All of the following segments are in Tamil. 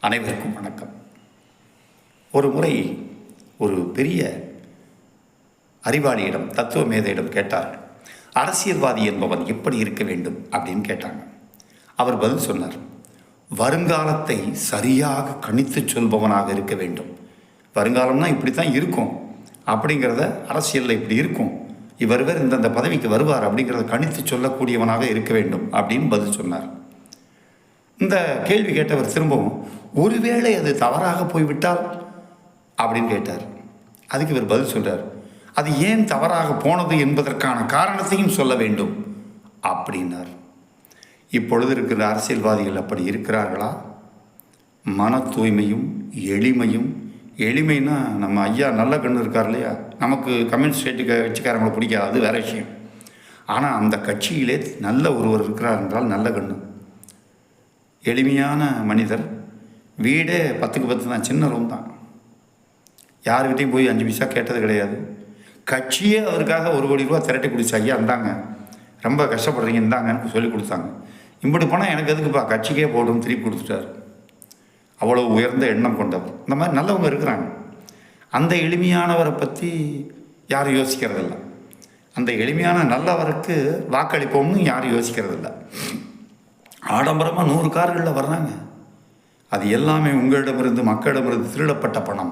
அனைவருக்கும் வணக்கம். ஒரு முறை ஒரு பெரிய அறிவாளியிடம், தத்துவ மேதையிடம் கேட்டார்கள், அரசியல்வாதி என்பவன் எப்படி இருக்க வேண்டும் அப்படின்னு கேட்டாங்க. அவர் பதில் சொன்னார், வருங்காலத்தை சரியாக கணித்து சொல்பவனாக இருக்க வேண்டும். வருங்காலம்னா இப்படி தான் இருக்கும் அப்படிங்கிறத, அரசியலில் இப்படி இருக்கும், இவர் இந்தந்த பதவிக்கு வருவார் அப்படிங்கிறத கணித்து சொல்லக்கூடியவனாக இருக்க வேண்டும் அப்படின்னு பதில் சொன்னார். இந்த கேள்வி கேட்டவர் திரும்பவும், ஒருவேளை அது தவறாக போய்விட்டால் அப்படின்னு கேட்டார். அதுக்கு இவர் பதில் சொல்றார், அது ஏன் தவறாக போனது என்பதற்கான காரணத்தையும் சொல்ல வேண்டும் அப்படின்னார். இப்பொழுது இருக்கிற அரசியல்வாதிகள் அப்படி இருக்கிறார்களா? மன தூய்மையும் எளிமையும், எளிமைன்னா நம்ம ஐயா நல்ல கண்ணு இருக்கார் இல்லையா, நமக்கு கம்யூனிஸ்ட் கட்சிக்காரங்களை பிடிக்காது, அது வேற விஷயம். ஆனால் அந்த கட்சியிலே நல்ல ஒருவர் இருக்கிறார் என்றால் நல்ல கண்ணு, எளிமையான மனிதர். வீடே 10க்கு 10 தான், சின்ன ரூம் தான், யாருக்கிட்டையும் போய் 5 பைசா கேட்டது கிடையாது. கட்சியே அவருக்காக 1 கோடி ரூபா திரட்டி கொடுத்து, ஐயா இருந்தாங்க, ரொம்ப கஷ்டப்படுறீங்க இருந்தாங்கன்னு சொல்லி கொடுத்தாங்க. இப்படி போனால் எனக்கு எதுக்குப்பா, கட்சிக்கே போடும் திருப்பி கொடுத்துட்டார். அவ்வளோ உயர்ந்த எண்ணம் கொண்டவர். இந்த மாதிரி நல்லவங்க இருக்கிறாங்க. அந்த எளிமையானவரை பற்றி யாரும் யோசிக்கிறதில்ல. அந்த எளிமையான நல்லவருக்கு வாக்களிப்போம்னு யாரும் யோசிக்கிறதில்ல. ஆடம்பரமாக 100 கார்களில் வர்றாங்க. அது எல்லாமே உங்களிடமிருந்து, மக்களிடமிருந்து திருடப்பட்ட பணம்.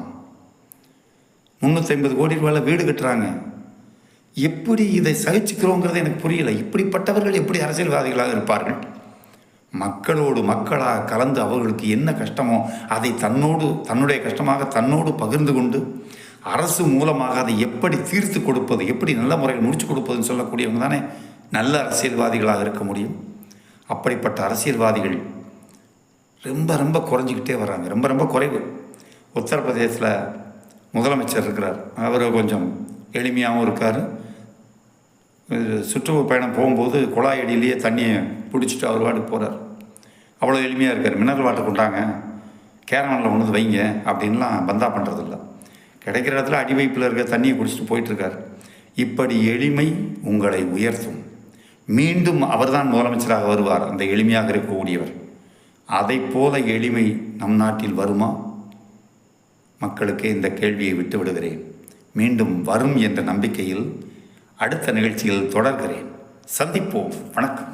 350 கோடி ரூபாயில் வீடு கட்டுறாங்க. எப்படி இதை சகிச்சுக்கிறோங்கிறது எனக்கு புரியல. இப்படிப்பட்டவர்கள் எப்படி அரசியல்வாதிகளாக இருப்பார்கள்? மக்களோடு மக்களாக கலந்து அவர்களுக்கு என்ன கஷ்டமோ அதை தன்னுடைய கஷ்டமாக தன்னோடு பகிர்ந்து கொண்டு அரசு மூலமாக அதை எப்படி தீர்த்து கொடுப்பது, எப்படி நல்ல முறையில் முடிச்சு கொடுப்பதுன்னு சொல்லக்கூடியவங்க தானே நல்ல அரசியல்வாதிகளாக இருக்க முடியும். அப்படிப்பட்ட அரசியல்வாதிகள் ரொம்ப ரொம்ப குறைஞ்சிக்கிட்டே வர்றாங்க, ரொம்ப ரொம்ப குறைவு. உத்தரப்பிரதேசத்தில் முதலமைச்சர் இருக்கிறார், அவர் கொஞ்சம் எளிமையாகவும் இருக்கார். சுற்றுப்பயணம் போகும்போது குழாய் அடியிலேயே தண்ணியை பிடிச்சிட்டு அவர் வாட்டுக்கு போகிறார். அவ்வளோ எளிமையாக இருக்கார். மினரல் வாட்டர் கொண்டாங்க, கேரமனில் கொண்டு வந்து வைங்க அப்படின்லாம் பந்தா பண்ணுறதில்ல. கிடைக்கிற இடத்துல அடிவைப்பில் இருக்க தண்ணியை குடிச்சிட்டு போயிட்டுருக்கார். இப்படி எளிமை உங்களை உயர்த்தும். மீண்டும் அவர்தான் முதலமைச்சராக வருவார், அந்த எளிமையாக இருக்கக்கூடியவர். அதை போல எளிமை நம் நாட்டில் வருமா? மக்களுக்கே இந்த கேள்வியை விட்டு விடுகிறேன். மீண்டும் வரும் என்ற நம்பிக்கையில் அடுத்த நிகழ்ச்சியில் தொடர்கிறேன். சந்திப்போம். வணக்கம்.